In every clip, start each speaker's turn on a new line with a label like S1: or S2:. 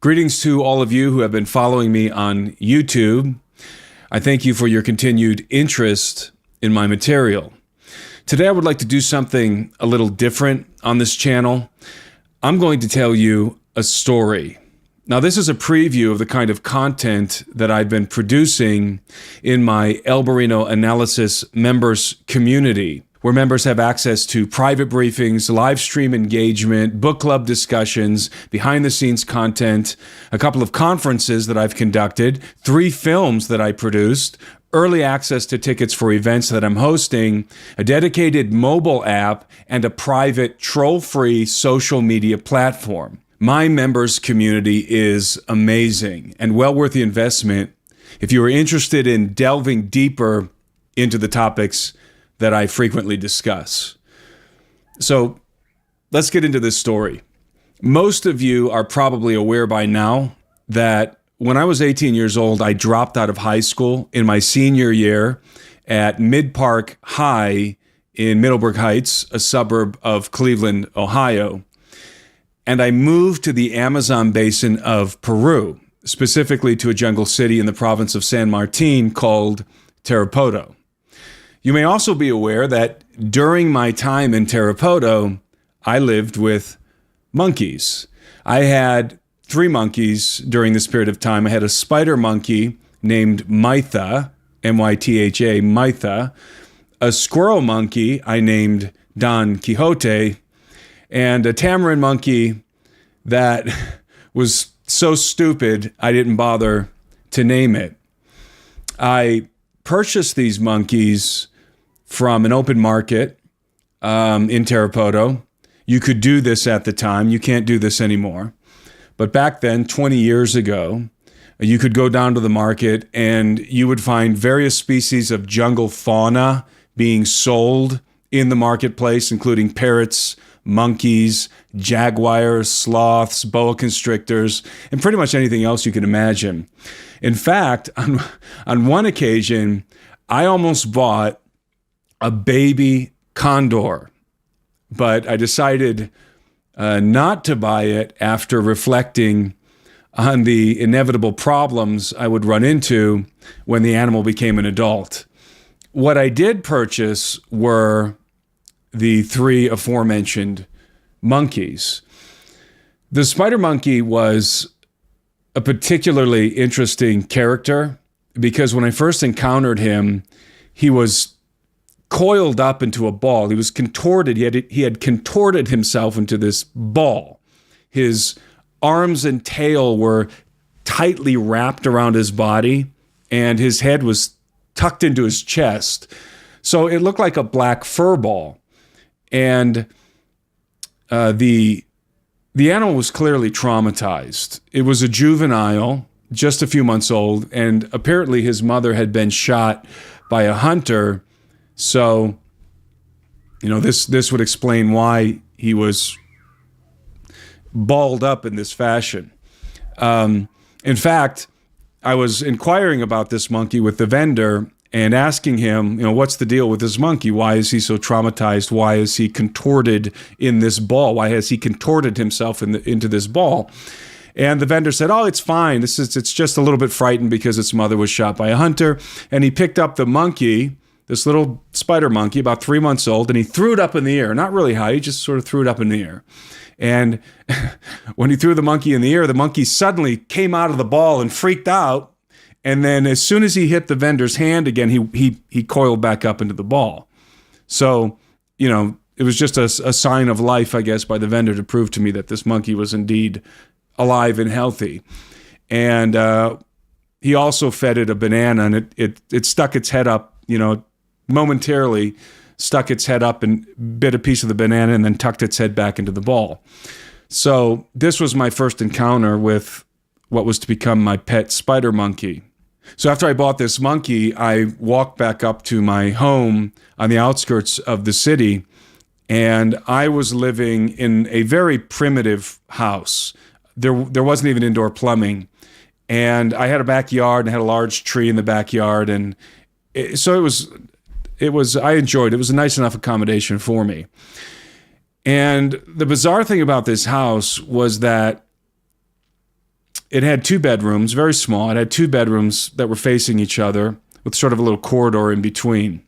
S1: Greetings to all of you who have been following me on YouTube. I thank you for your continued interest in my material. Today I would like to do something a little different on this channel. I'm going to tell you a story. Now, this is a preview of the kind of content that I've been producing in my Alberino analysis members community, where members have access to private briefings, live stream engagement, book club discussions, behind-the-scenes content, a couple of conferences that I've conducted, 3 films that I produced, early access to tickets for events that I'm hosting, a dedicated mobile app, and a private troll-free social media platform. My members community is amazing and well worth the investment if you are interested in delving deeper into the topics that I frequently discuss. So let's get into this story. Most of you are probably aware by now that when I was 18 years old, I dropped out of high school in my senior year at Mid-Park High in Middleburg Heights, a suburb of Cleveland, Ohio. And I moved to the Amazon basin of Peru, specifically to a jungle city in the province of San Martin called Tarapoto. You may also be aware that during my time in Tarapoto, I lived with monkeys. I had 3 monkeys during this period of time. I had a spider monkey named Mytha, M-Y-T-H-A, Mytha, a squirrel monkey I named Don Quixote, and a tamarin monkey that was so stupid I didn't bother to name it. I purchased these monkeys from an open market in Tarapoto. You could do this at the time. You can't do this anymore. But back then, 20 years ago, you could go down to the market and you would find various species of jungle fauna being sold in the marketplace, including parrots, monkeys, jaguars, sloths, boa constrictors, and pretty much anything else you can imagine. In fact, on one occasion, I almost bought a baby condor, but I decided not to buy it after reflecting on the inevitable problems I would run into when the animal became an adult. What I did purchase were the 3 aforementioned monkeys. The spider monkey was a particularly interesting character because when I first encountered him, he was coiled up into a ball. He was contorted. He had contorted himself into this ball. His arms and tail were tightly wrapped around his body, and his head was tucked into his chest. So it looked like a black fur ball. And the animal was clearly traumatized. It was a juvenile, just a few months old, and apparently his mother had been shot by a hunter. So, this would explain why he was balled up in this fashion. In fact, I was inquiring about this monkey with the vendor and asking him, what's the deal with this monkey? Why is he so traumatized? Why is he contorted in this ball? Why has he contorted himself into this ball? And the vendor said, oh, it's fine. It's just a little bit frightened because its mother was shot by a hunter. And he picked up the monkey, this little spider monkey, about 3 months old, and he threw it up in the air. Not really high, he just sort of threw it up in the air. And when he threw the monkey in the air, the monkey suddenly came out of the ball and freaked out. And then as soon as he hit the vendor's hand again, he coiled back up into the ball. So, it was just a sign of life, I guess, by the vendor to prove to me that this monkey was indeed alive and healthy. And he also fed it a banana, and it stuck its head up, momentarily stuck its head up and bit a piece of the banana and then tucked its head back into the ball. So this was my first encounter with what was to become my pet spider monkey. So after I bought this monkey, I walked back up to my home on the outskirts of the city, and I was living in a very primitive house. There wasn't even indoor plumbing, and I had a backyard and had a large tree in the backyard, and so it was I enjoyed it. It was a nice enough accommodation for me. And the bizarre thing about this house was that it had 2 bedrooms, very small. It had 2 bedrooms that were facing each other with sort of a little corridor in between.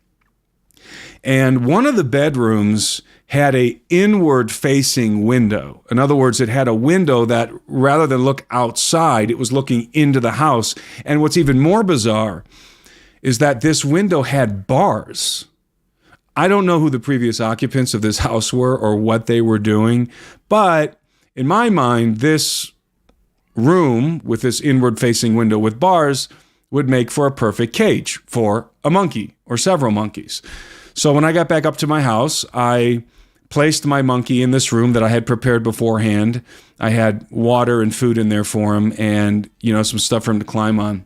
S1: And one of the bedrooms had a inward-facing window. In other words, it had a window that, rather than look outside, it was looking into the house. And what's even more bizarre is that this window had bars. I don't know who the previous occupants of this house were or what they were doing, but in my mind, this room with this inward-facing window with bars would make for a perfect cage for a monkey or several monkeys. So when I got back up to my house, I placed my monkey in this room that I had prepared beforehand. I had water and food in there for him and, some stuff for him to climb on.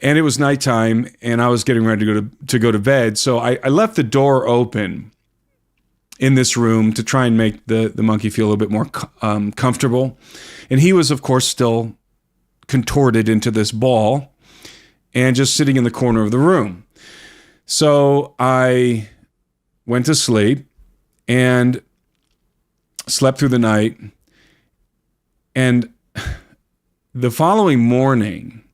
S1: And it was nighttime, and I was getting ready to go to bed. So I left the door open in this room to try and make the monkey feel a little bit more comfortable. And he was, of course, still contorted into this ball and just sitting in the corner of the room. So I went to sleep and slept through the night. And the following morning,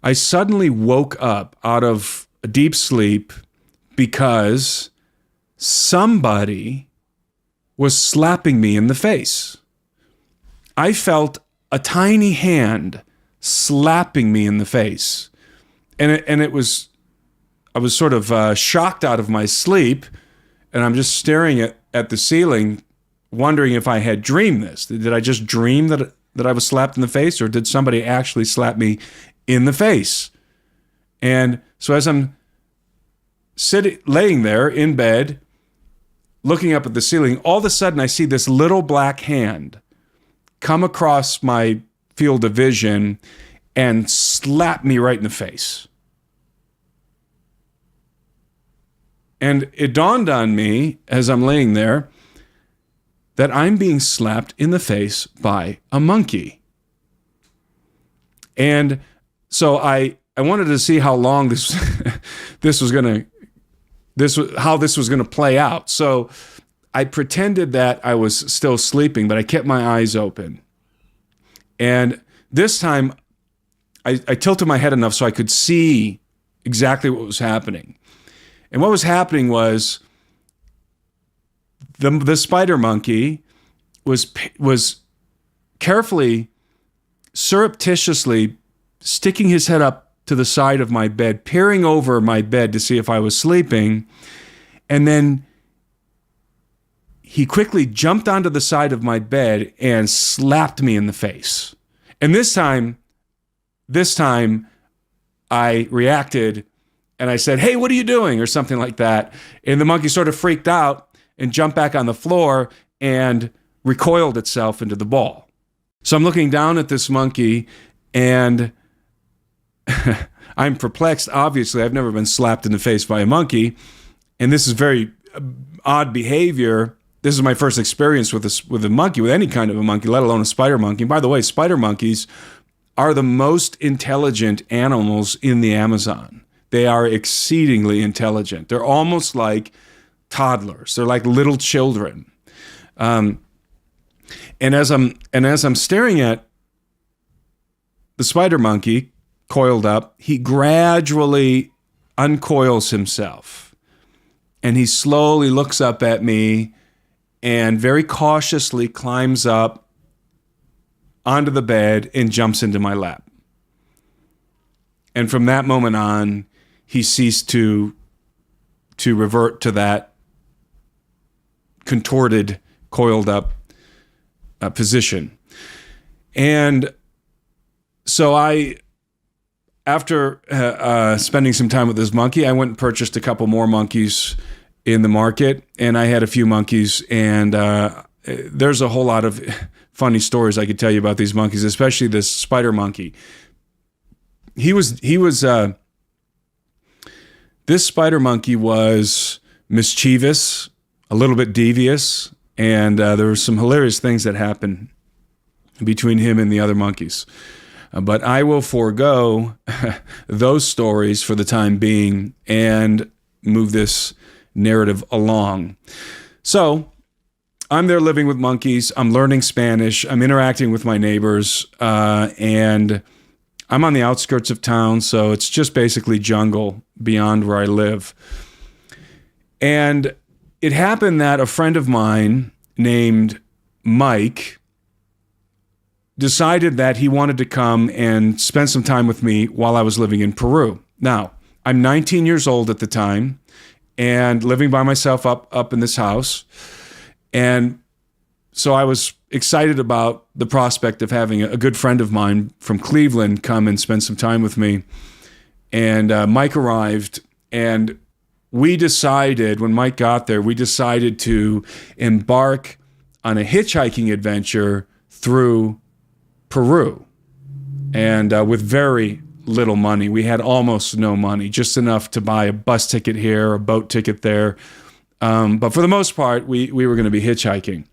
S1: I suddenly woke up out of a deep sleep because somebody was slapping me in the face. I felt a tiny hand slapping me in the face. And I was sort of shocked out of my sleep, and I'm just staring at the ceiling, wondering if I had dreamed this. Did I just dream that I was slapped in the face, or did somebody actually slap me in the face? And so as I'm laying there in bed, looking up at the ceiling, all of a sudden I see this little black hand come across my field of vision and slap me right in the face. And it dawned on me as I'm laying there that I'm being slapped in the face by a monkey. And so I wanted to see how long how this was gonna play out. So I pretended that I was still sleeping, but I kept my eyes open. And this time I tilted my head enough so I could see exactly what was happening. And what was happening was the spider monkey was carefully, surreptitiously sticking his head up to the side of my bed, peering over my bed to see if I was sleeping. And then he quickly jumped onto the side of my bed and slapped me in the face. And this time I reacted and I said, "Hey, what are you doing?" or something like that. And the monkey sort of freaked out and jumped back on the floor and recoiled itself into the ball. So I'm looking down at this monkey and I'm perplexed. Obviously, I've never been slapped in the face by a monkey. And this is very odd behavior. This is my first experience with a monkey, with any kind of a monkey, let alone a spider monkey. And by the way, spider monkeys are the most intelligent animals in the Amazon. They are exceedingly intelligent. They're almost like toddlers. They're like little children. And as I'm staring at the spider monkey coiled up, he gradually uncoils himself. And he slowly looks up at me and very cautiously climbs up onto the bed and jumps into my lap. And from that moment on, he ceased to revert to that contorted, coiled up position. And so after spending some time with this monkey, I went and purchased a couple more monkeys in the market, and I had a few monkeys, and there's a whole lot of funny stories I could tell you about these monkeys, especially this spider monkey. This spider monkey was mischievous, a little bit devious, and there were some hilarious things that happened between him and the other monkeys. But I will forego those stories for the time being and move this narrative along. So I'm there living with monkeys. I'm learning Spanish. I'm interacting with my neighbors. And I'm on the outskirts of town, so it's just basically jungle beyond where I live. And it happened that a friend of mine named Mike decided that he wanted to come and spend some time with me while I was living in Peru. Now, I'm 19 years old at the time and living by myself up in this house. And so I was excited about the prospect of having a good friend of mine from Cleveland come and spend some time with me. And Mike arrived, and we decided, when Mike got there, we decided to embark on a hitchhiking adventure through Peru. And with very little money. We had almost no money, just enough to buy a bus ticket here, a boat ticket there. But for the most part, we were going to be hitchhiking,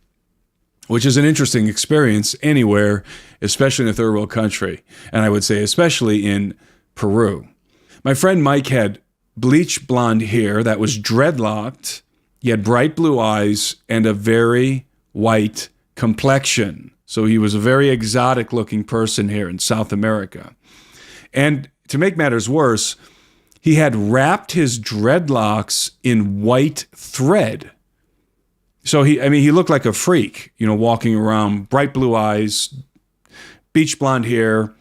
S1: which is an interesting experience anywhere, especially in a third world country. And I would say especially in Peru. My friend Mike had bleach blonde hair that was dreadlocked. He had bright blue eyes and a very white complexion. So he was a very exotic looking person here in South America. And to make matters worse, he had wrapped his dreadlocks in white thread. So he looked like a freak, walking around, bright blue eyes, beach blonde hair,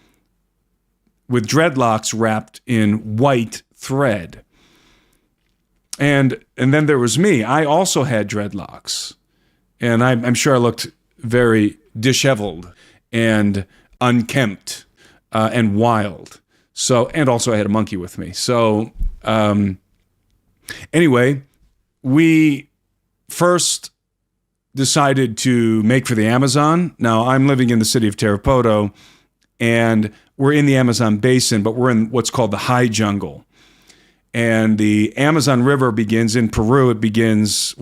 S1: with dreadlocks wrapped in white thread. And then there was me. I also had dreadlocks. And I'm sure I looked very disheveled and unkempt and wild. So, and also I had a monkey with me. So anyway, we first decided to make for the Amazon. Now, I'm living in the city of Tarapoto, and we're in the Amazon basin, but we're in what's called the high jungle. And the Amazon River begins in Peru. It begins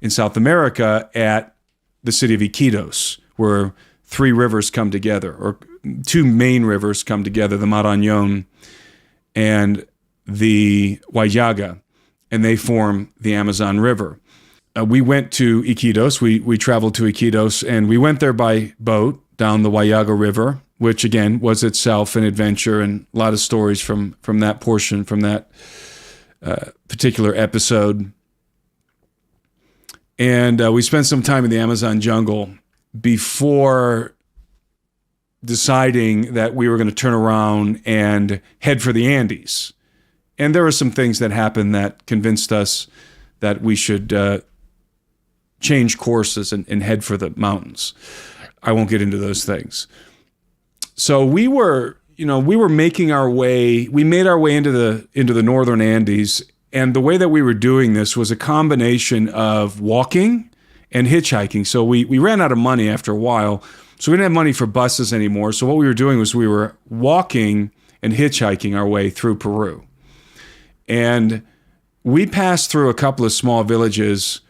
S1: in South America at the city of Iquitos, where three rivers come together, or two main rivers come together, the Marañón and the Huallaga, and they form the Amazon River. We went to Iquitos. We traveled to Iquitos, and we went there by boat down the Huallaga River, which again was itself an adventure, and a lot of stories from that portion, from that particular episode. And we spent some time in the Amazon jungle before deciding that we were going to turn around and head for the Andes. And there were some things that happened that convinced us that we should change courses and head for the mountains. I won't get into those things. So we were making our way. We made our way into the northern Andes, and the way that we were doing this was a combination of walking and hitchhiking. So we ran out of money after a while, so we didn't have money for buses anymore. So what we were doing was we were walking and hitchhiking our way through Peru. And we passed through a couple of small villages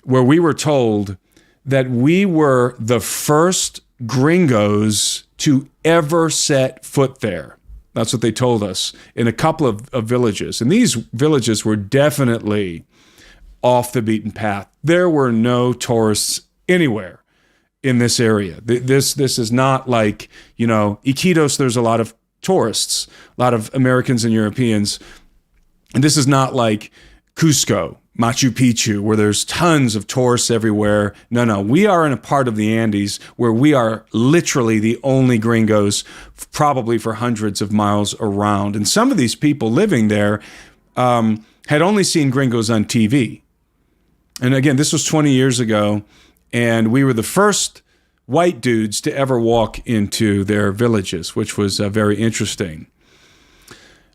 S1: where we were told that we were the first gringos to ever set foot there. That's what they told us, in a couple of villages. And these villages were definitely off the beaten path. There were no tourists anywhere in this area. This is not like, Iquitos, there's a lot of tourists, a lot of Americans and Europeans. And this is not like Cusco, Machu Picchu, where there's tons of tourists everywhere. No, we are in a part of the Andes where we are literally the only gringos, probably for hundreds of miles around. And some of these people living there had only seen gringos on TV. And again, this was 20 years ago, and we were the first white dudes to ever walk into their villages, which was very interesting.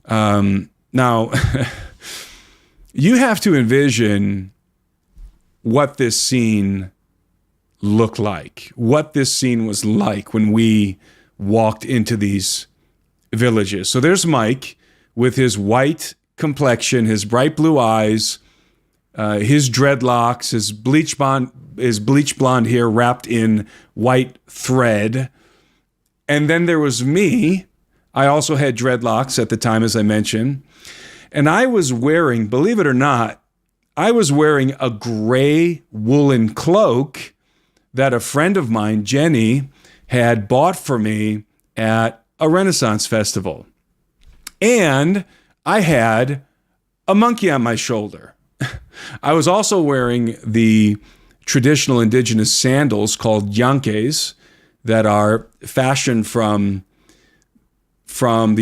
S1: Now, you have to envision what this scene looked like, what this scene was like when we walked into these villages. So there's Mike with his white complexion, his bright blue eyes, his dreadlocks, his bleach blonde hair wrapped in white thread. And then there was me. I also had dreadlocks at the time, as I mentioned. And I was wearing, believe it or not, I was wearing a gray woolen cloak that a friend of mine, Jenny, had bought for me at a Renaissance festival. And I had a monkey on my shoulder. I was also wearing the traditional indigenous sandals called yanques that are fashioned from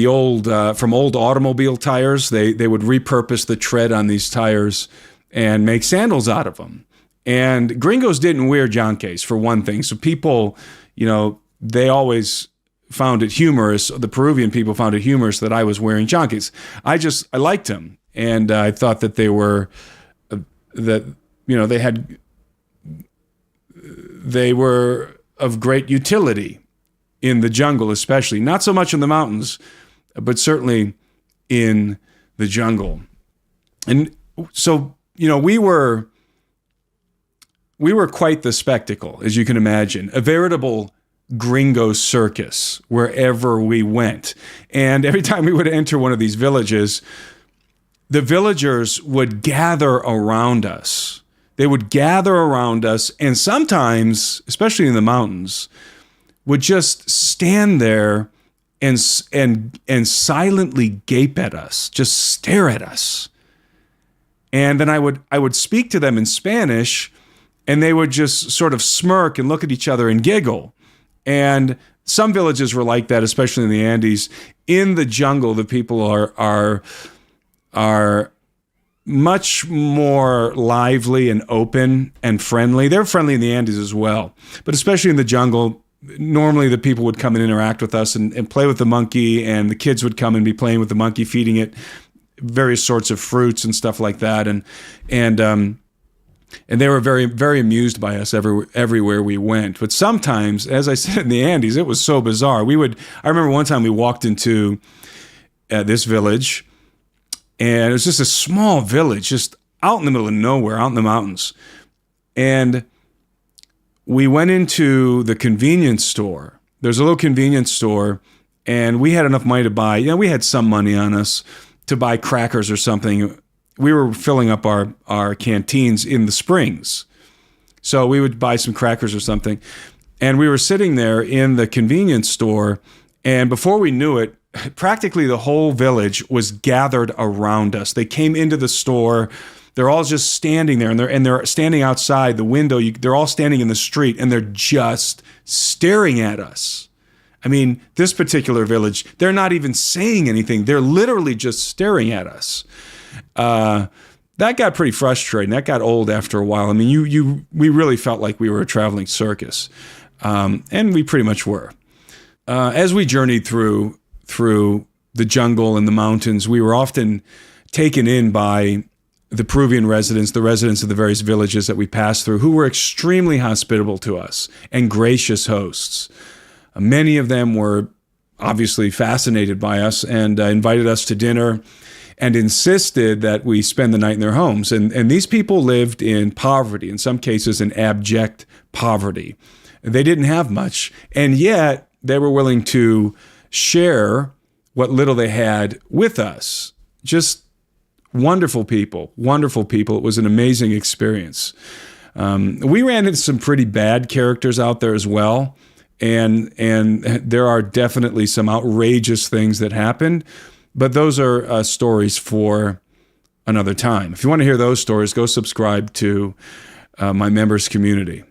S1: old automobile tires. They would repurpose the tread on these tires and make sandals out of them. And gringos didn't wear yanques, for one thing. So people, they always found it humorous. The Peruvian people found it humorous that I was wearing yanques. I liked them. And I thought that they were, they were of great utility in the jungle, especially. Not so much in the mountains, but certainly in the jungle. And so, we were quite the spectacle, as you can imagine, a veritable gringo circus wherever we went. And every time we would enter one of these villages, the villagers would gather around us. They would gather around us, and sometimes, especially in the mountains, would just stand there and silently gape at us, just stare at us. And then I would speak to them in Spanish, and they would just sort of smirk and look at each other and giggle. And some villages were like that, especially in the Andes. In the jungle, the people are much more lively and open and friendly. They're friendly in the Andes as well, but especially in the jungle, normally the people would come and interact with us and play with the monkey, and the kids would come and be playing with the monkey, feeding it various sorts of fruits and stuff like that. And they were very, very amused by us everywhere we went. But sometimes, as I said, in the Andes, it was so bizarre. I remember one time we walked into this village, and it was just a small village, just out in the middle of nowhere, out in the mountains. And we went into the convenience store. There's a little convenience store, and we had enough money to buy, we had some money on us to buy crackers or something. We were filling up our canteens in the springs. So we would buy some crackers or something. And we were sitting there in the convenience store, and before we knew it, practically the whole village was gathered around us. They came into the store. They're all just standing there, and they're standing outside the window. They're all standing in the street, and they're just staring at us. I mean, this particular village, they're not even saying anything. They're literally just staring at us. That got pretty frustrating. That got old after a while. I mean, we really felt like we were a traveling circus, and we pretty much were. As we journeyed through the jungle and the mountains, we were often taken in by the Peruvian residents, the residents of the various villages that we passed through, who were extremely hospitable to us and gracious hosts. Many of them were obviously fascinated by us and invited us to dinner and insisted that we spend the night in their homes. And these people lived in poverty, in some cases in abject poverty. They didn't have much, and yet they were willing to share what little they had with us. Just wonderful people, wonderful people. It was an amazing experience. We ran into some pretty bad characters out there as well. And there are definitely some outrageous things that happened, but those are stories for another time. If you want to hear those stories, go subscribe to my members community.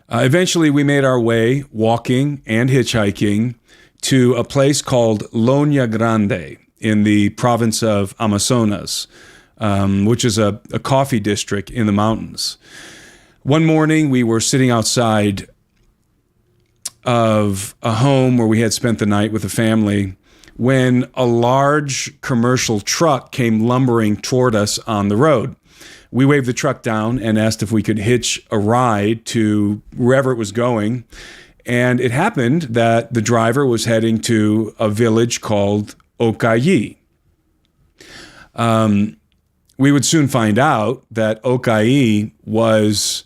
S1: Eventually, we made our way, walking and hitchhiking, to a place called Loña Grande in the province of Amazonas, which is a coffee district in the mountains. One morning, we were sitting outside of a home where we had spent the night with a family when a large commercial truck came lumbering toward us on the road. We waved the truck down and asked if we could hitch a ride to wherever it was going. And it happened that the driver was heading to a village called Ocayi. We would soon find out that Ocayi was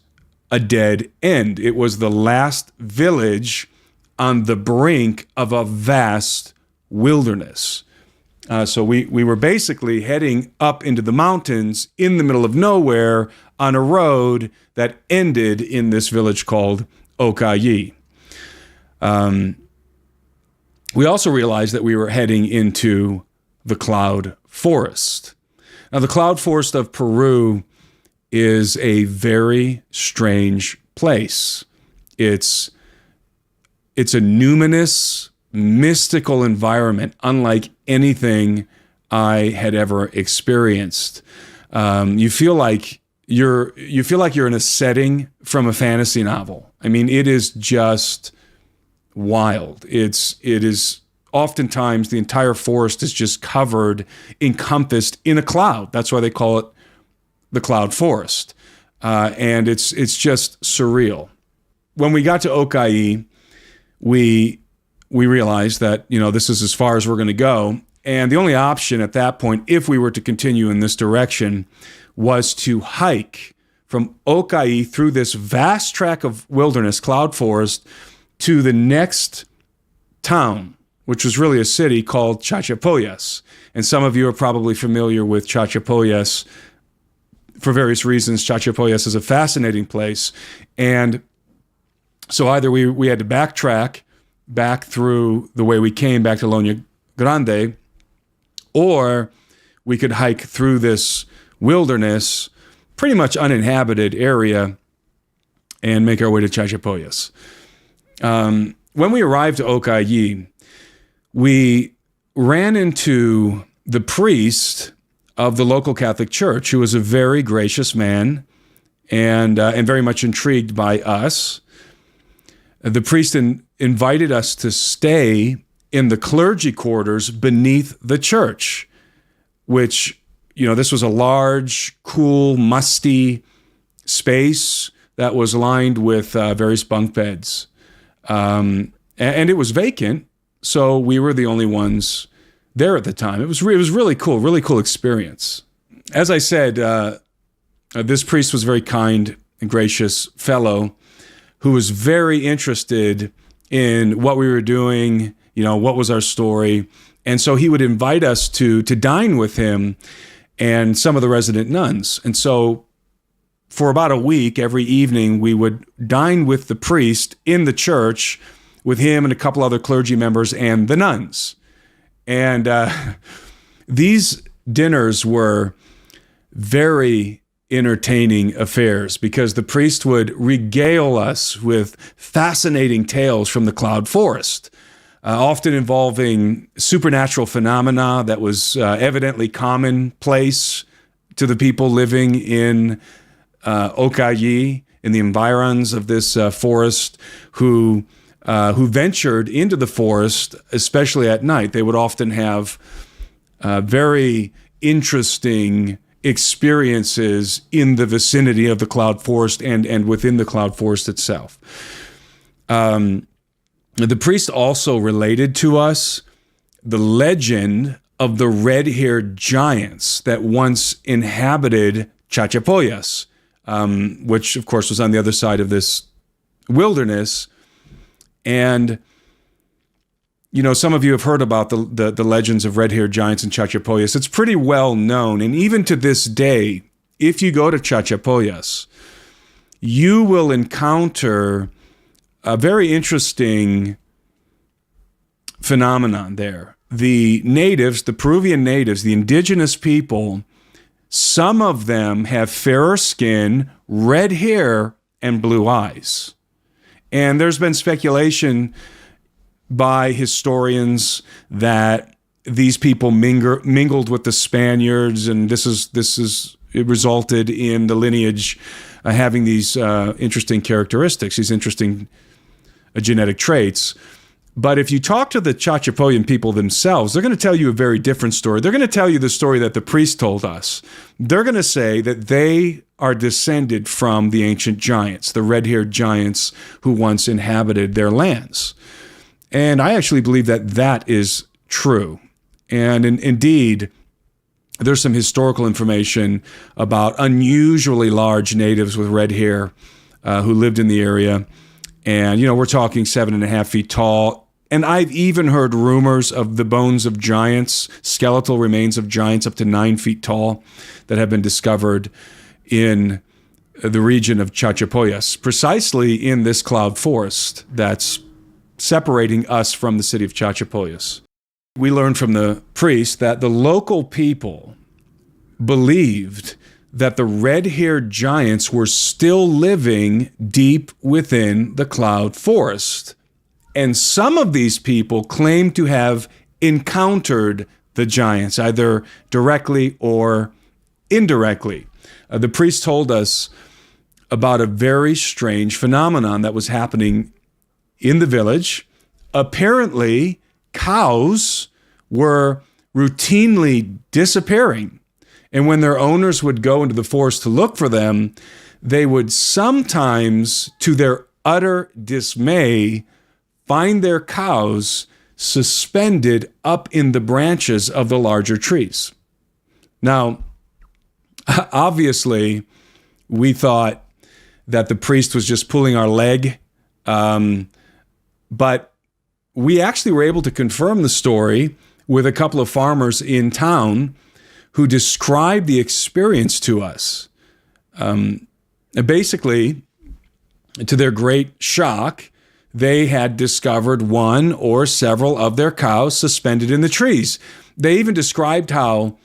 S1: a dead end. It was the last village on the brink of a vast wilderness. So we were basically heading up into the mountains in the middle of nowhere on a road that ended in this village called Okayi. We also realized that we were heading into the Cloud Forest. Now, the Cloud Forest of Peru is a very strange place. It's a numinous, mystical environment, unlike anything I had ever experienced. You feel like you're in a setting from a fantasy novel. I mean, it is just wild. It is oftentimes the entire forest is just encompassed in a cloud. That's why they call it the Cloud Forest, and it's just surreal. When we got to Okayi, we realized that, this is as far as we're going to go. And the only option at that point, if we were to continue in this direction, was to hike from Okayi through this vast tract of wilderness, Cloud Forest, to the next town, which was really a city called Chachapoyas. And some of you are probably familiar with Chachapoyas for various reasons. Chachapoyas is a fascinating place. And so either we had to backtrack back through the way we came back to Loña Grande, or we could hike through this wilderness, pretty much uninhabited area, and make our way to Chachapoyas. When we arrived at Okayi, we ran into the priest of the local Catholic Church, who was a very gracious man and very much intrigued by us. The priest invited us to stay in the clergy quarters beneath the church, which, this was a large, cool, musty space that was lined with various bunk beds. And it was vacant, so we were the only ones there at the time. It was really cool experience. As I said, this priest was a very kind and gracious fellow who was very interested in what we were doing, what was our story. And so he would invite us to dine with him and some of the resident nuns. And so for about a week, every evening, we would dine with the priest in the church with him and a couple other clergy members and the nuns. And these dinners were very entertaining affairs because the priest would regale us with fascinating tales from the Cloud Forest, often involving supernatural phenomena that was evidently commonplace to the people living in Okayi, in the environs of this forest, who ventured into the forest, especially at night. They would often have very interesting experiences in the vicinity of the Cloud Forest and within the Cloud Forest itself. The priest also related to us the legend of the red-haired giants that once inhabited Chachapoyas, which of course was on the other side of this wilderness. And some of you have heard about the legends of red-haired giants in Chachapoyas. It's pretty well known. And even to this day, if you go to Chachapoyas, you will encounter a very interesting phenomenon there. The natives, the Peruvian natives, the indigenous people, some of them have fairer skin, red hair, and blue eyes. And there's been speculation by historians that these people mingled with the Spaniards, and it resulted in the lineage having these interesting characteristics, these interesting genetic traits. But if you talk to the Chachapoyan people themselves, they're going to tell you a very different story. They're going to tell you the story that the priest told us. They're going to say that they are descended from the ancient giants, the red-haired giants who once inhabited their lands. And I actually believe that that is true. And indeed, there's some historical information about unusually large natives with red hair who lived in the area. And, we're talking 7.5 feet tall, And I've even heard rumors of the bones of giants, skeletal remains of giants up to 9 feet tall that have been discovered in the region of Chachapoyas, precisely in this cloud forest that's separating us from the city of Chachapoyas. We learned from the priest that the local people believed that the red-haired giants were still living deep within the cloud forest. And some of these people claimed to have encountered the giants, either directly or indirectly. The priest told us about a very strange phenomenon that was happening in the village. Apparently, cows were routinely disappearing. And when their owners would go into the forest to look for them, they would sometimes, to their utter dismay, find their cows suspended up in the branches of the larger trees. Now, obviously, we thought that the priest was just pulling our leg, but we actually were able to confirm the story with a couple of farmers in town who described the experience to us. Basically, to their great shock, they had discovered one or several of their cows suspended in the trees. They even described how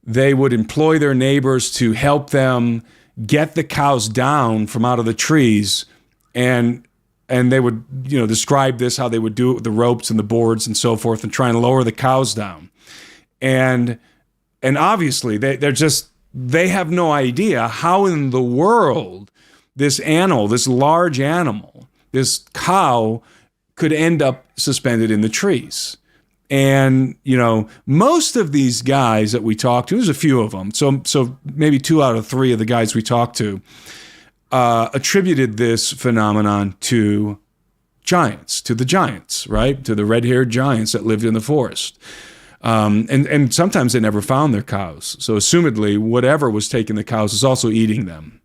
S1: they would employ their neighbors to help them get the cows down from out of the trees, and they would, describe this, how they would do it with the ropes and the boards and so forth, and try and lower the cows down. And obviously, they have no idea how in the world this animal, this large animal, this cow, could end up suspended in the trees. And, most of these guys that we talked to, there's a few of them, so maybe 2 out of 3 of the guys we talked to, attributed this phenomenon to giants, right? To the red-haired giants that lived in the forest. And sometimes they never found their cows. So assumedly, whatever was taking the cows was also eating them.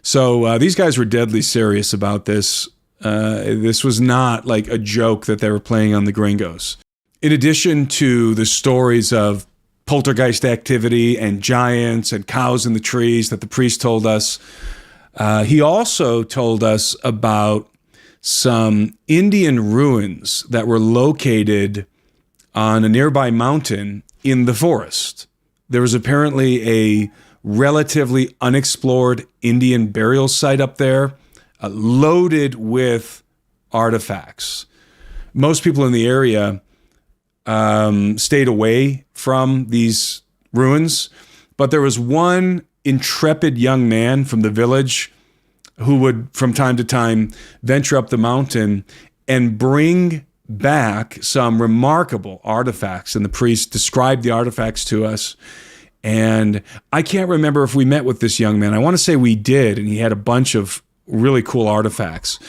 S1: So these guys were deadly serious about this. This was not like a joke that they were playing on the gringos. In addition to the stories of poltergeist activity and giants and cows in the trees that the priest told us, he also told us about some Indian ruins that were located on a nearby mountain in the forest. There was apparently a relatively unexplored Indian burial site up there, loaded with artifacts. Most people in the area stayed away from these ruins, but there was one intrepid young man from the village who would, from time to time, venture up the mountain and bring back some remarkable artifacts. And the priest described the artifacts to us. And I can't remember if we met with this young man. I want to say we did, and he had a bunch of really cool artifacts.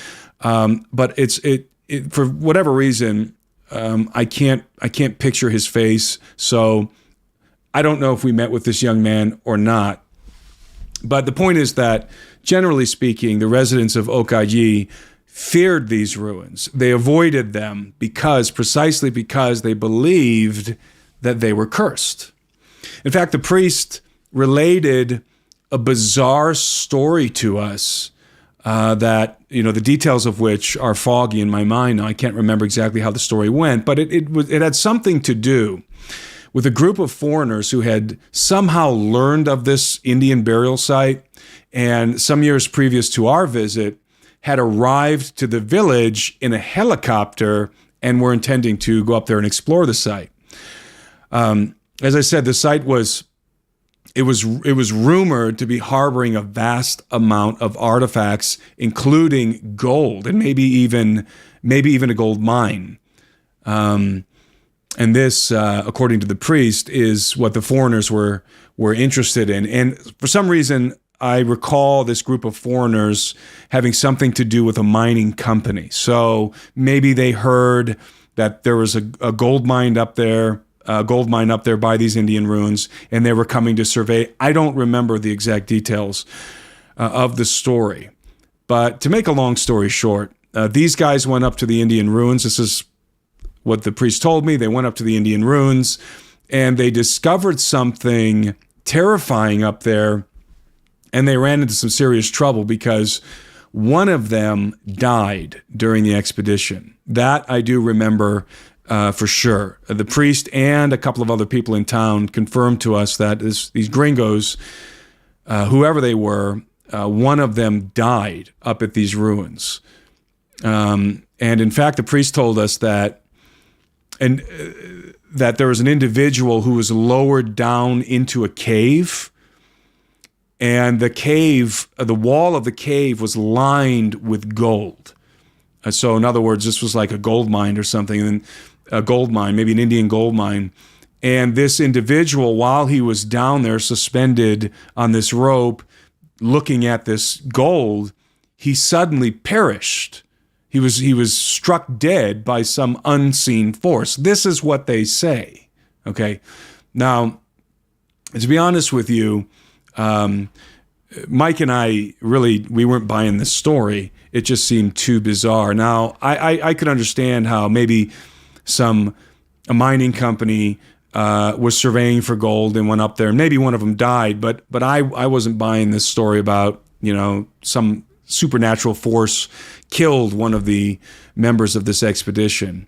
S1: But it for whatever reason, I can't picture his face. So I don't know if we met with this young man or not. But the point is that, generally speaking, the residents of Okayi feared these ruins. They avoided them precisely because they believed that they were cursed. In fact, the priest related a bizarre story to us that, the details of which are foggy in my mind now. I can't remember exactly how the story went, but it had something to do with a group of foreigners who had somehow learned of this Indian burial site, and some years previous to our visit, had arrived to the village in a helicopter and were intending to go up there and explore the site. As I said, the site was rumored to be harboring a vast amount of artifacts, including gold and maybe even a gold mine. And this, according to the priest, is what the foreigners were interested in. And for some reason, I recall this group of foreigners having something to do with a mining company. So maybe they heard that there was a gold mine up there by these Indian ruins, and they were coming to survey. I don't remember the exact details of the story. But to make a long story short, these guys went up to the Indian ruins. This is what the priest told me. They went up to the Indian ruins, and they discovered something terrifying up there, and they ran into some serious trouble because one of them died during the expedition. That I do remember for sure. The priest and a couple of other people in town confirmed to us that these gringos, whoever they were, one of them died up at these ruins. And in fact, the priest told us that there was an individual who was lowered down into a cave, and the wall of the cave was lined with gold. So in other words, this was like a gold mine or something, and a gold mine, maybe an Indian gold mine. And this individual, while he was down there suspended on this rope, looking at this gold, he suddenly perished. He was struck dead by some unseen force. This is what they say. Okay. Now, to be honest with you, Mike and I we weren't buying this story. It just seemed too bizarre. Now, I could understand how maybe a mining company was surveying for gold and went up there, and maybe one of them died, but I wasn't buying this story about, some supernatural force killed one of the members of this expedition.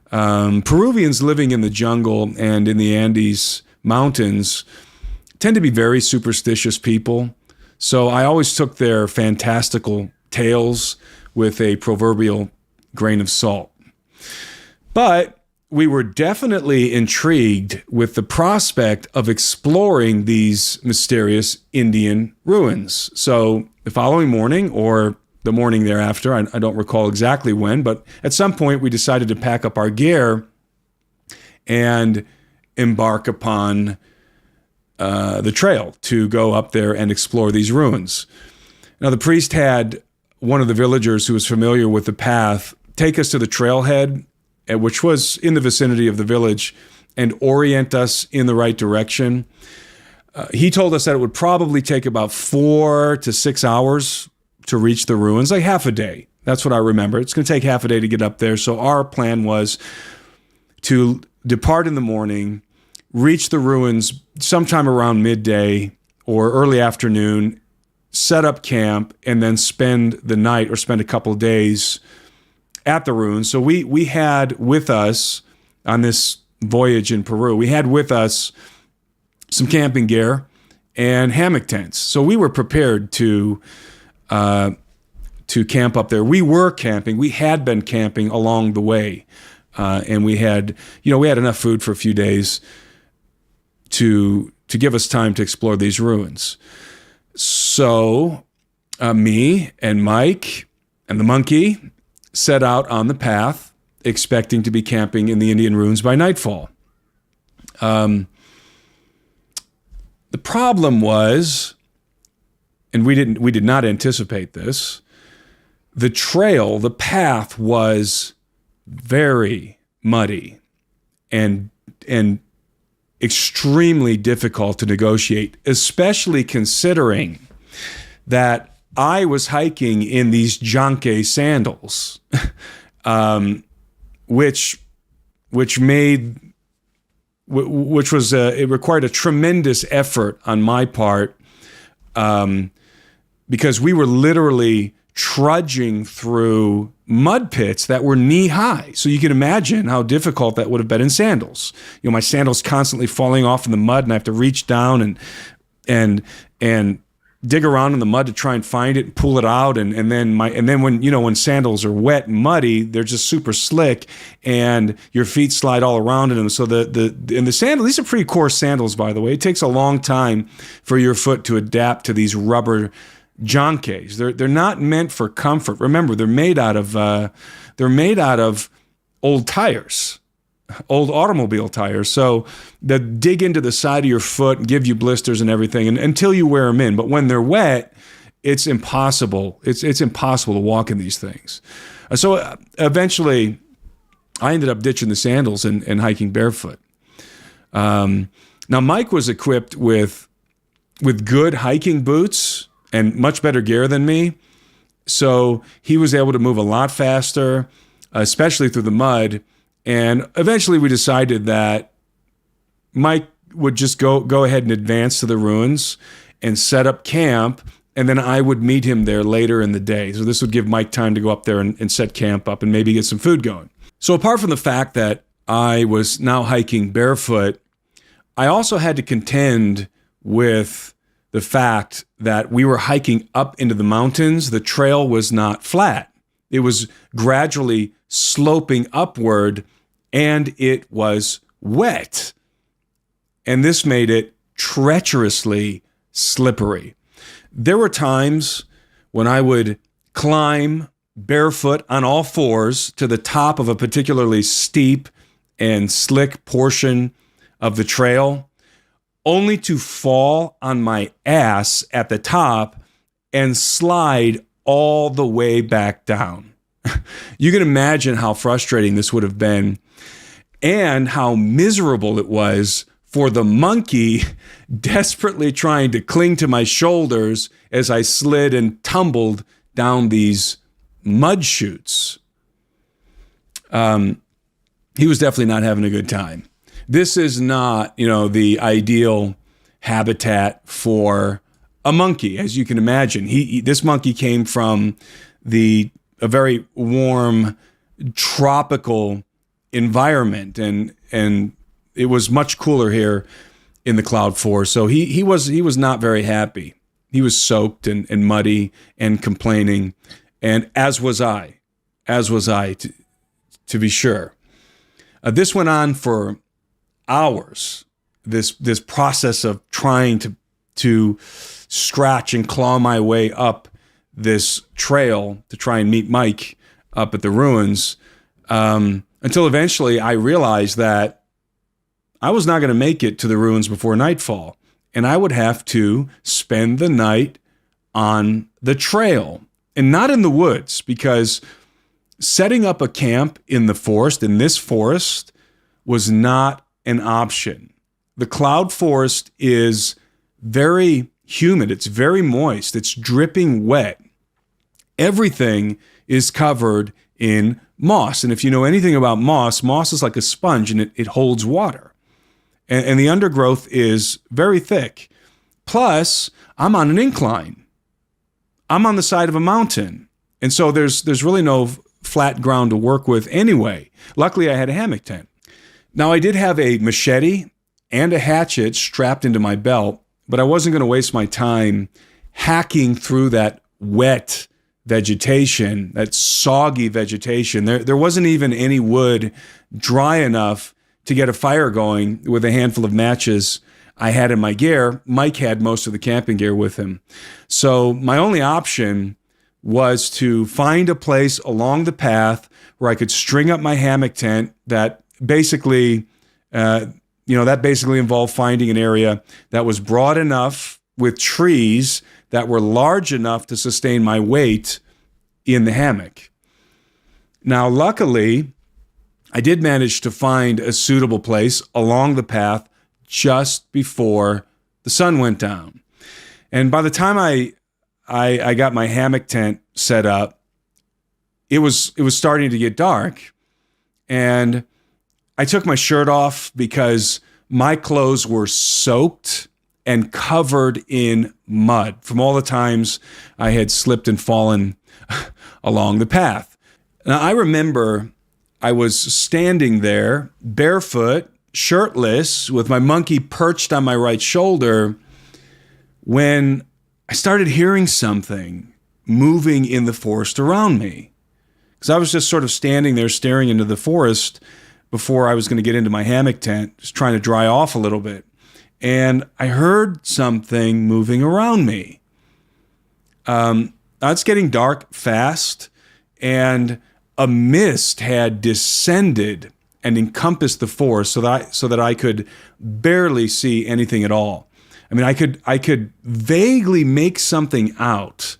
S1: Peruvians living in the jungle and in the Andes Mountains tend to be very superstitious people. So I always took their fantastical tales with a proverbial grain of salt. But we were definitely intrigued with the prospect of exploring these mysterious Indian ruins. So the following morning, or the morning thereafter, I don't recall exactly when, but at some point we decided to pack up our gear and embark upon the trail to go up there and explore these ruins. Now, the priest had one of the villagers who was familiar with the path take us to the trailhead, which was in the vicinity of the village, and orient us in the right direction. He told us that it would probably take about 4 to 6 hours to reach the ruins, like half a day. That's what I remember. It's going to take half a day to get up there. So our plan was to depart in the morning, reach the ruins sometime around midday or early afternoon, set up camp, and then spend the night or spend a couple of days at the ruins. So we had with us on this voyage in Peru, we had with us some camping gear and hammock tents. So we were prepared to camp up there. We were camping. We had been camping along the way, and we had enough food for a few days to give us time to explore these ruins. So me and Mike and the monkey set out on the path, expecting to be camping in the Indian ruins by nightfall. The problem was, and we did not anticipate this, the path was very muddy and extremely difficult to negotiate, especially considering that I was hiking in these Janke sandals, which it required a tremendous effort on my part, because we were literally trudging through mud pits that were knee high. So you can imagine how difficult that would have been in sandals. My sandals constantly falling off in the mud, and I have to reach down and dig around in the mud to try and find it and pull it out. And then when sandals are wet and muddy, they're just super slick and your feet slide all around in them. So the sandals, these are pretty coarse sandals, by the way. It takes a long time for your foot to adapt to these rubber Jankes. They're not meant for comfort. Remember, they're made out of old tires, old automobile tires. So they dig into the side of your foot and give you blisters and everything, and until you wear them in. But when they're wet, it's impossible. It's impossible to walk in these things. So eventually, I ended up ditching the sandals and hiking barefoot. Now, Mike was equipped with good hiking boots and much better gear than me. So he was able to move a lot faster, especially through the mud. And eventually we decided that Mike would just go ahead and advance to the ruins and set up camp, and then I would meet him there later in the day. So this would give Mike time to go up there and set camp up and maybe get some food going. So apart from the fact that I was now hiking barefoot, I also had to contend with the fact that we were hiking up into the mountains. The trail was not flat. It was gradually sloping upward, and it was wet. And this made it treacherously slippery. There were times when I would climb barefoot on all fours to the top of a particularly steep and slick portion of the trail, only to fall on my ass at the top and slide all the way back down. You can imagine how frustrating this would have been and how miserable it was for the monkey desperately trying to cling to my shoulders as I slid and tumbled down these mud chutes. He was definitely not having a good time. This is not, the ideal habitat for a monkey, as you can imagine. This monkey came from a very warm, tropical environment, and it was much cooler here in the Cloud Forest. So he was not very happy. He was soaked and muddy and complaining, and as was I, to be sure. This went on for hours. This process of trying to scratch and claw my way up this trail to try and meet Mike up at the ruins, until eventually I realized that I was not going to make it to the ruins before nightfall, and I would have to spend the night on the trail and not in the woods, because setting up a camp in the forest, in this forest, was not an option. The Cloud Forest is very humid. It's very moist. It's dripping wet. Everything is covered in moss. And if you know anything about moss, moss is like a sponge, and it holds water. And the undergrowth is very thick. Plus, I'm on an incline. I'm on the side of a mountain. And so there's really no flat ground to work with anyway. Luckily, I had a hammock tent. Now, I did have a machete and a hatchet strapped into my belt, but I wasn't going to waste my time hacking through that wet vegetation, that soggy vegetation. There wasn't even any wood dry enough to get a fire going with a handful of matches I had in my gear. Mike had most of the camping gear with him. So my only option was to find a place along the path where I could string up my hammock tent that basically involved finding an area that was broad enough with trees that were large enough to sustain my weight in the hammock. Now, luckily, I did manage to find a suitable place along the path just before the sun went down. And by the time I got my hammock tent set up, it was starting to get dark. And I took my shirt off because my clothes were soaked and covered in mud from all the times I had slipped and fallen along the path. Now, I remember I was standing there barefoot, shirtless, with my monkey perched on my right shoulder, when I started hearing something moving in the forest around me. Because I was just sort of standing there staring into the forest before I was going to get into my hammock tent, just trying to dry off a little bit. And I heard something moving around me. It's getting dark fast, and a mist had descended and encompassed the forest so that I could barely see anything at all. I mean, I could vaguely make something out,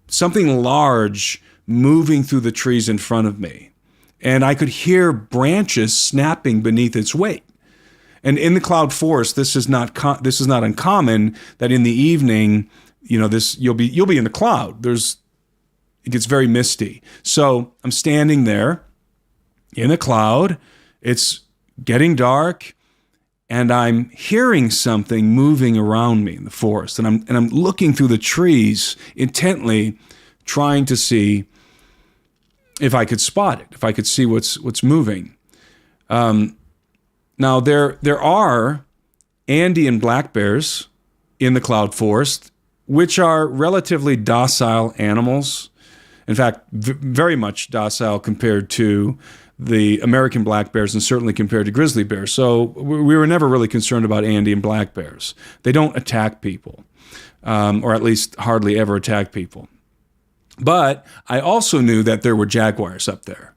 S1: something large moving through the trees in front of me, and I could hear branches snapping beneath its weight. And in the Cloud Forest, this is not uncommon that in the evening, you'll be in the cloud. There's It gets very misty. So I'm standing there in a cloud. It's getting dark, and I'm hearing something moving around me in the forest. And I'm looking through the trees intently, trying to see if I could spot it, if I could see what's moving. Now there are Andean black bears in the cloud forest, which are relatively docile animals. In fact, very much docile compared to the American black bears, and certainly compared to grizzly bears. So we were never really concerned about Andean black bears. They don't attack people, or at least hardly ever attack people. But I also knew that there were jaguars up there.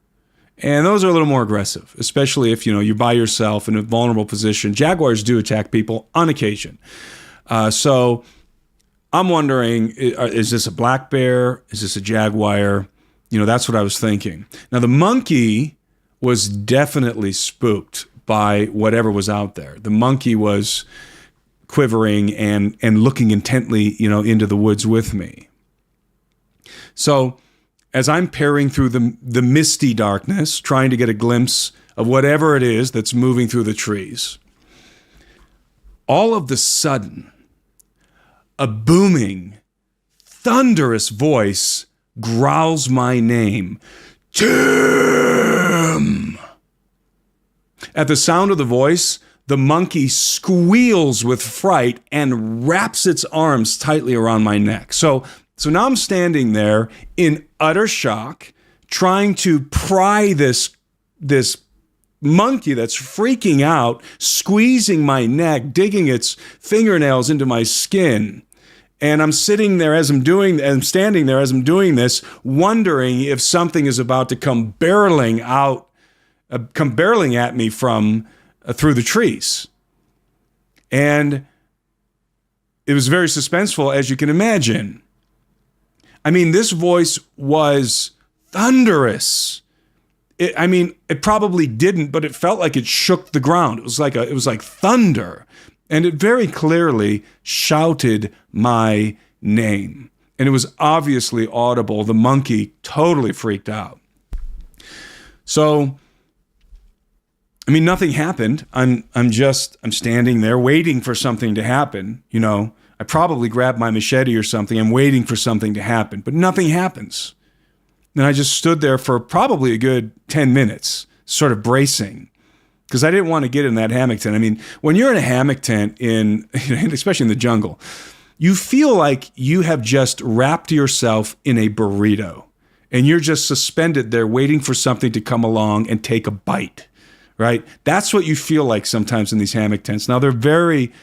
S1: And those are a little more aggressive, especially if you're by yourself in a vulnerable position. Jaguars do attack people on occasion. So I'm wondering, is this a black bear? Is this a jaguar? That's what I was thinking. Now, the monkey was definitely spooked by whatever was out there. The monkey was quivering and looking intently, into the woods with me. So as I'm peering through the misty darkness, trying to get a glimpse of whatever it is that's moving through the trees, all of the sudden, a booming, thunderous voice growls my name, Tim! At the sound of the voice, the monkey squeals with fright and wraps its arms tightly around my neck. So now I'm standing there in utter shock, trying to pry this monkey that's freaking out, squeezing my neck, digging its fingernails into my skin. And I'm standing there as I'm doing this, wondering if something is about to come barreling at me from through the trees. And it was very suspenseful, as you can imagine. I mean, this voice was thunderous. It probably didn't, but it felt like it shook the ground. It was like thunder. And it very clearly shouted my name. And it was obviously audible. The monkey totally freaked out. So, nothing happened. I'm standing there waiting for something to happen. I probably grabbed my machete or something. I'm waiting for something to happen, but nothing happens. And I just stood there for probably a good 10 minutes, sort of bracing, because I didn't want to get in that hammock tent. When you're in a hammock tent, especially in the jungle, you feel like you have just wrapped yourself in a burrito, and you're just suspended there waiting for something to come along and take a bite, right? That's what you feel like sometimes in these hammock tents. Now, they're very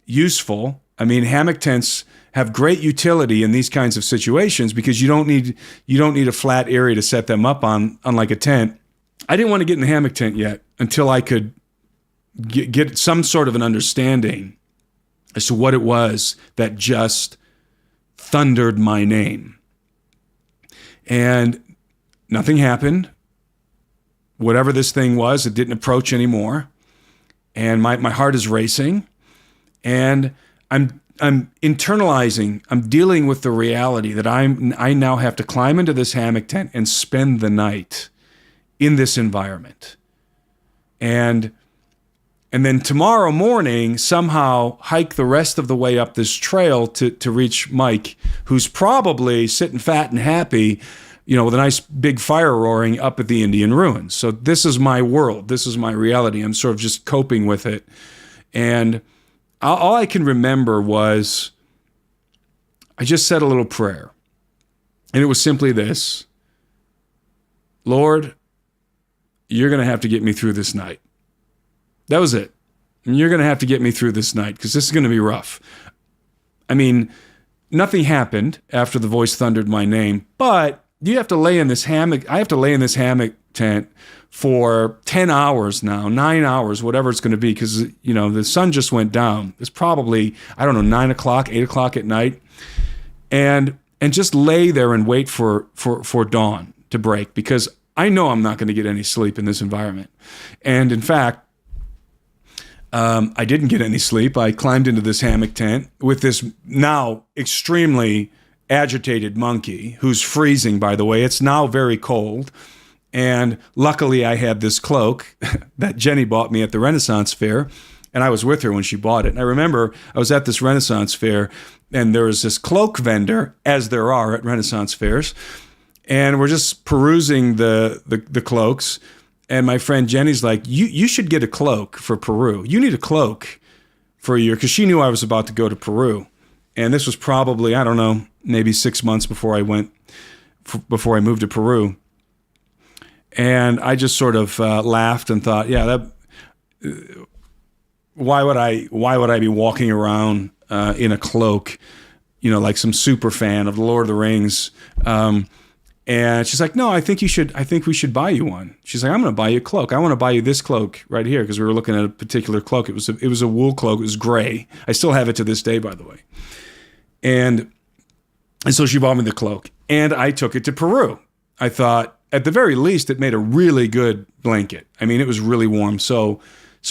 S1: useful. Hammock tents have great utility in these kinds of situations because you don't need a flat area to set them up on, unlike a tent. I didn't want to get in the hammock tent yet until I could get some sort of an understanding as to what it was that just thundered my name. And nothing happened. Whatever this thing was, it didn't approach anymore. And my heart is racing. And I'm internalizing, I'm dealing with the reality that I now have to climb into this hammock tent and spend the night in this environment. And then tomorrow morning, somehow hike the rest of the way up this trail to reach Mike, who's probably sitting fat and happy, with a nice big fire roaring up at the Indian ruins. So this is my world. This is my reality. I'm sort of just coping with it. And all I can remember was I just said a little prayer. And it was simply this: Lord, you're going to have to get me through this night. That was it. And you're going to have to get me through this night because this is going to be rough. Nothing happened after the voice thundered my name, but you have to lay in this hammock. I have to lay in this hammock tent for 10 hours now, 9 hours, whatever it's going to be, because, the sun just went down. It's probably, 9 o'clock, 8 o'clock at night. And just lay there and wait for dawn to break, because I know I'm not going to get any sleep in this environment. And in fact, I didn't get any sleep. I climbed into this hammock tent with this now extremely agitated monkey who's freezing, by the way. It's now very cold. And luckily I had this cloak that Jenny bought me at the Renaissance Fair, and I was with her when she bought it. And I remember I was at this Renaissance Fair, and there was this cloak vendor, as there are at Renaissance Fairs, and we're just perusing the cloaks. And my friend Jenny's like, you should get a cloak for Peru. You need a cloak for a year, because she knew I was about to go to Peru. And this was probably, I don't know, maybe 6 months before I moved to Peru. And I just sort of laughed and thought, yeah, why would I be walking around in a cloak, like some super fan of the Lord of the Rings? And she's like, no, I think we should buy you one. She's like, I'm going to buy you a cloak. I want to buy you this cloak right here, because we were looking at a particular cloak. It was a wool cloak. It was gray. I still have it to this day, by the way. And so she bought me the cloak, and I took it to Peru. I thought, at the very least, it made a really good blanket. I mean, it was really warm. So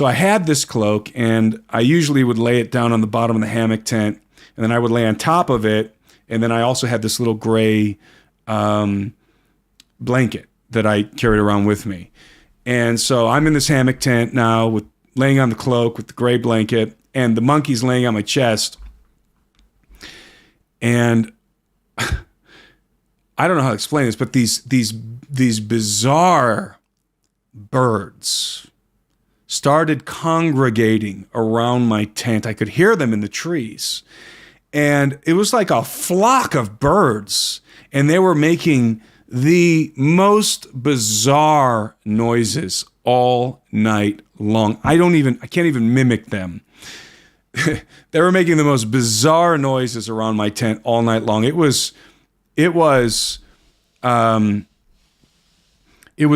S1: I had this cloak, and I usually would lay it down on the bottom of the hammock tent, and then I would lay on top of it, and then I also had this little gray blanket that I carried around with me. And so I'm in this hammock tent now, laying on the cloak with the gray blanket, and the monkey's laying on my chest. And I don't know how to explain this, but these bizarre birds started congregating around my tent. I could hear them in the trees. And it was like a flock of birds. And they were making the most bizarre noises all night long. I can't even mimic them. They were making the most bizarre noises around my tent all night long. It was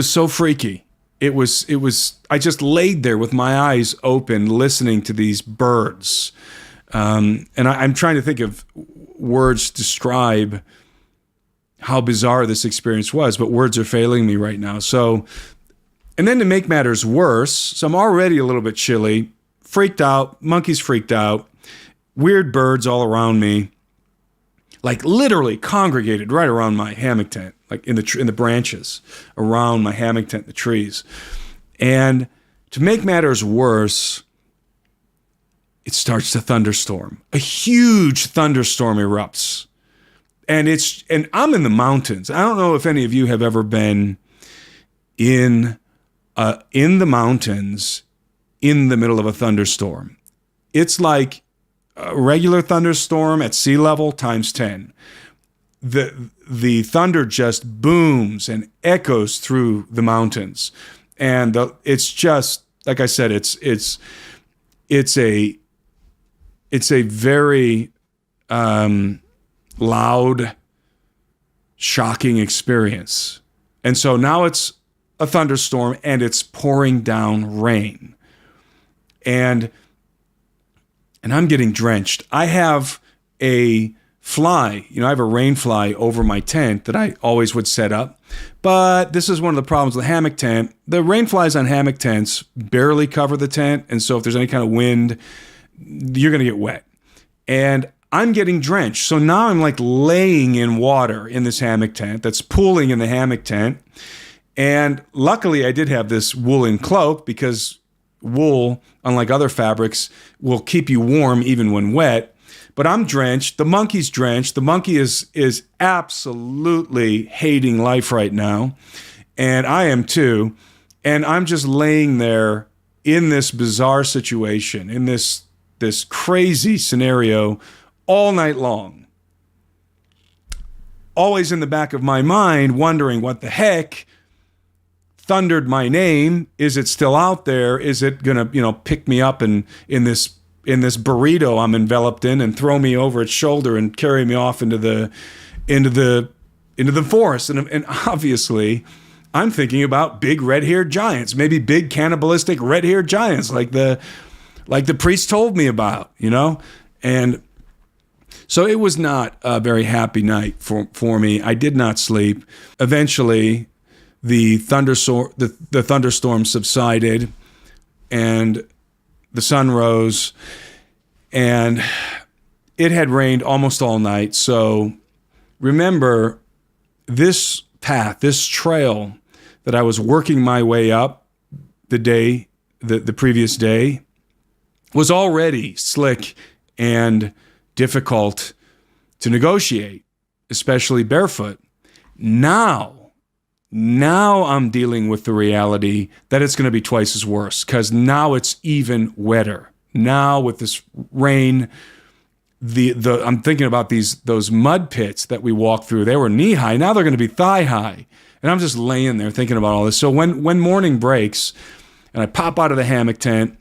S1: so freaky. It was, I just laid there with my eyes open, listening to these birds. And I'm trying to think of words to describe how bizarre this experience was, but words are failing me right now. So, and then to make matters worse, so I'm already a little bit chilly, freaked out, monkeys freaked out, weird birds all around me, like literally congregated right around my hammock tent, like in the branches around my hammock tent, the trees. And to make matters worse, it starts to thunderstorm. A huge thunderstorm erupts. And I'm in the mountains. I don't know if any of you have ever been in the mountains in the middle of a thunderstorm. It's like a regular thunderstorm at sea level times 10. The thunder just booms and echoes through the mountains, and it's just, like I said, it's a very loud, shocking experience. And so now it's a thunderstorm, and it's pouring down rain, and I'm getting drenched. I have a fly, I have a rain fly over my tent that I always would set up. But this is one of the problems with the hammock tent. The rain flies on hammock tents barely cover the tent. And so if there's any kind of wind, you're going to get wet. And I'm getting drenched. So now I'm like laying in water in this hammock tent that's pooling in the hammock tent. And luckily I did have this woolen cloak, because wool, unlike other fabrics, will keep you warm even when wet. But I'm drenched. The monkey's drenched. The monkey is absolutely hating life right now. And I am too. And I'm just laying there in this bizarre situation, in this crazy scenario all night long. Always in the back of my mind, wondering what the heck thundered my name. Is it still out there? Is it gonna, pick me up and in this burrito I'm enveloped in, and throw me over its shoulder and carry me off into the forest? And obviously, I'm thinking about big red-haired giants, maybe big cannibalistic red-haired giants, like the priest told me about, And so it was not a very happy night for me. I did not sleep. Eventually, the thunderstorm subsided, and the sun rose, and it had rained almost all night. So remember this path, this trail that I was working my way up the previous day was already slick and difficult to negotiate, especially barefoot. Now I'm dealing with the reality that it's going to be twice as worse, because now it's even wetter. Now with this rain, I'm thinking about those mud pits that we walked through. They were knee high. Now they're going to be thigh high. And I'm just laying there thinking about all this. So when morning breaks and I pop out of the hammock tent,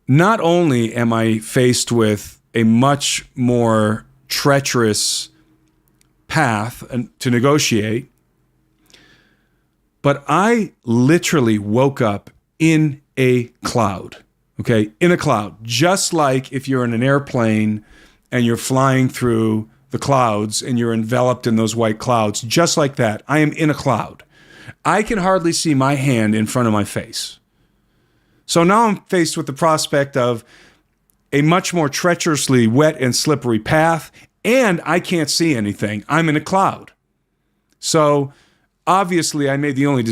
S1: not only am I faced with a much more treacherous path to negotiate, but I literally woke up in a cloud. Okay, in a cloud, just like if you're in an airplane and you're flying through the clouds and you're enveloped in those white clouds, just like that, I am in a cloud. I can hardly see my hand in front of my face. So now I'm faced with the prospect of a much more treacherously wet and slippery path, and I can't see anything. I'm in a cloud. So obviously I made the only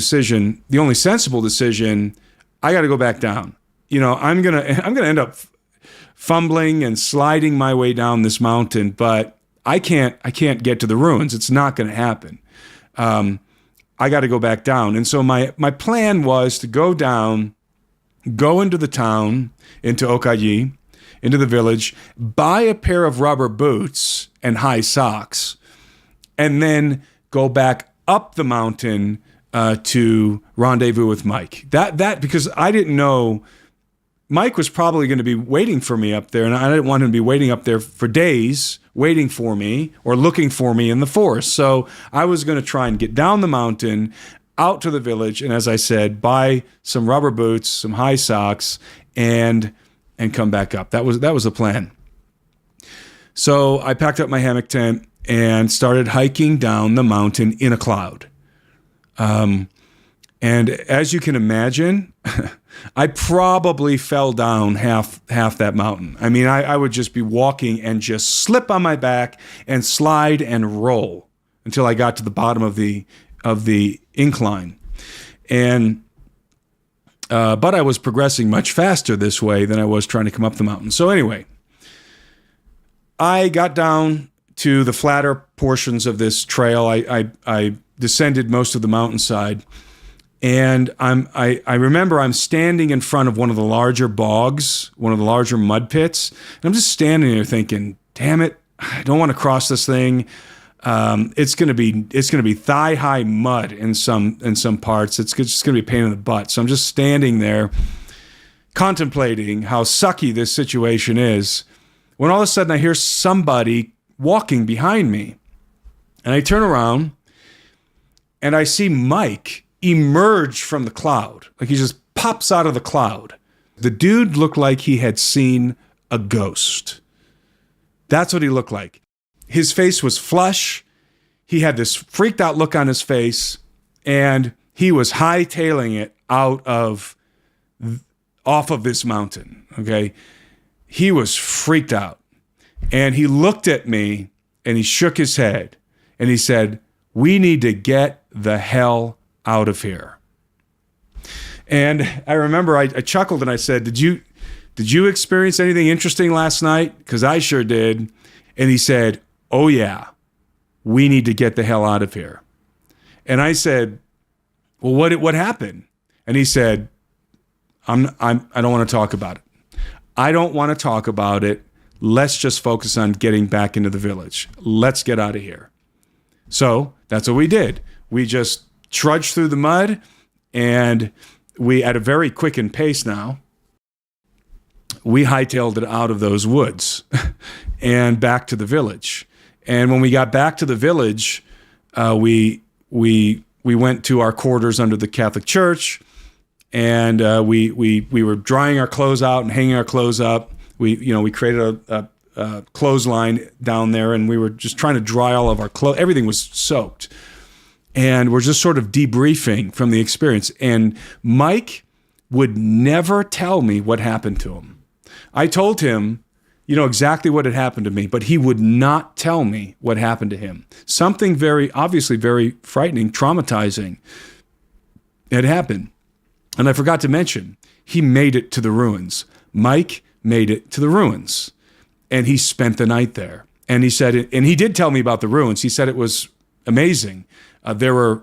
S1: sensible decision. I got to go back down. I'm gonna end up fumbling and sliding my way down this mountain, but I can't get to the ruins. It's not going to happen. I got to go back down. And so my plan was to go down, go into the town, into Okayi, into the village, buy a pair of rubber boots and high socks, and then go back up the mountain to rendezvous with Mike. That because I didn't know Mike was probably going to be waiting for me up there, and I didn't want him to be waiting up there for days, waiting for me or looking for me in the forest. So I was going to try and get down the mountain, out to the village, and as I said, buy some rubber boots, some high socks, and come back up. That was the plan. So I packed up my hammock tent and started hiking down the mountain in a cloud. And as you can imagine, I probably fell down half that mountain. I mean, I would just be walking and just slip on my back and slide and roll until I got to the bottom of the incline. And but I was progressing much faster this way than I was trying to come up the mountain. So anyway, I got down to the flatter portions of this trail. I descended most of the mountainside. And I remember I'm standing in front of one of the larger bogs, one of the larger mud pits. And I'm just standing there thinking, damn it, I don't want to cross this thing. It's gonna be thigh high mud in some parts. It's just gonna be a pain in the butt. So I'm just standing there contemplating how sucky this situation is, when all of a sudden I hear somebody walking behind me. And I turn around and I see Mike emerge from the cloud. Like he just pops out of the cloud. The dude looked like he had seen a ghost. That's what he looked like. His face was flush. He had this freaked out look on his face, and he was hightailing it off of this mountain. Okay. He was freaked out, and he looked at me and he shook his head and he said, "We need to get the hell out of here." And I remember I chuckled and I said, Did you experience anything interesting last night? Because I sure did. And he said, "Oh yeah, we need to get the hell out of here." And I said, "Well, what happened?" And he said, I don't want to talk about it. I don't want to talk about it. Let's just focus on getting back into the village. Let's get out of here. So that's what we did. We just trudged through the mud, and we, at a very quickened pace now, we hightailed it out of those woods and back to the village. And when we got back to the village, we went to our quarters under the Catholic Church, and we were drying our clothes out and hanging our clothes up. We created a clothesline down there, and we were just trying to dry all of our clothes. Everything was soaked. And we're just sort of debriefing from the experience. And Mike would never tell me what happened to him. I told him you know exactly what had happened to me, but he would not tell me what happened to him. Something very, obviously very frightening, traumatizing had happened. And I forgot to mention, he made it to the ruins. Mike made it to the ruins, and he spent the night there. And he said, and he did tell me about the ruins. He said it was amazing. There were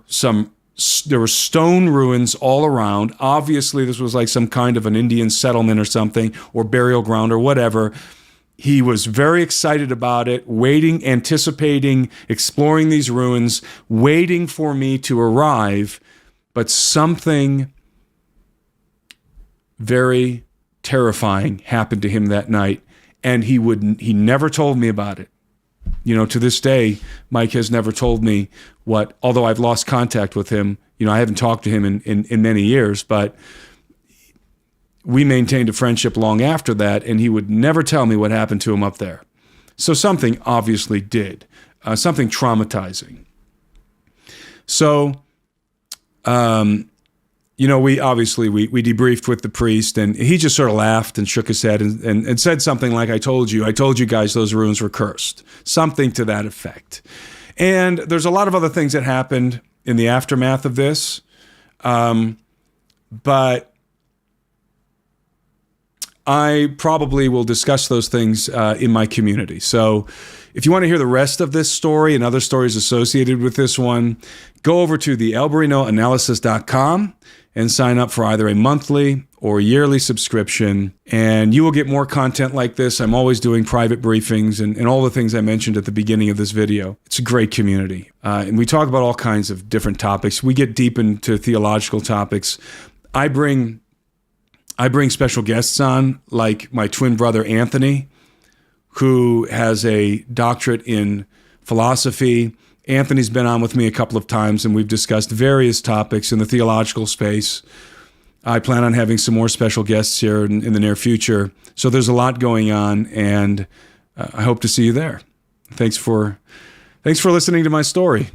S1: stone ruins all around. Obviously, this was like some kind of an Indian settlement or something, or burial ground or whatever. He was very excited about it, waiting, anticipating, exploring these ruins, waiting for me to arrive. But something very terrifying happened to him that night, and he never told me about it. You know, to this day, Mike has never told me what, although I've lost contact with him. You know, I haven't talked to him in many years, but we maintained a friendship long after that, and he would never tell me what happened to him up there. So something obviously did, something traumatizing. So, you know, we debriefed with the priest, and he just sort of laughed and shook his head and said something like, I told you guys those ruins were cursed, something to that effect. And there's a lot of other things that happened in the aftermath of this, but I probably will discuss those things in my community. So if you want to hear the rest of this story and other stories associated with this one, go over to the alberinoanalysis.com and sign up for either a monthly or yearly subscription, and you will get more content like this. I'm always doing private briefings and all the things I mentioned at the beginning of this video. It's a great community, and we talk about all kinds of different topics. We get deep into theological topics. I bring special guests on, like my twin brother Anthony, who has a doctorate in philosophy. Anthony's been on with me a couple of times, and we've discussed various topics in the theological space. I plan on having some more special guests here in the near future. So there's a lot going on, and I hope to see you there. Thanks for listening to my story.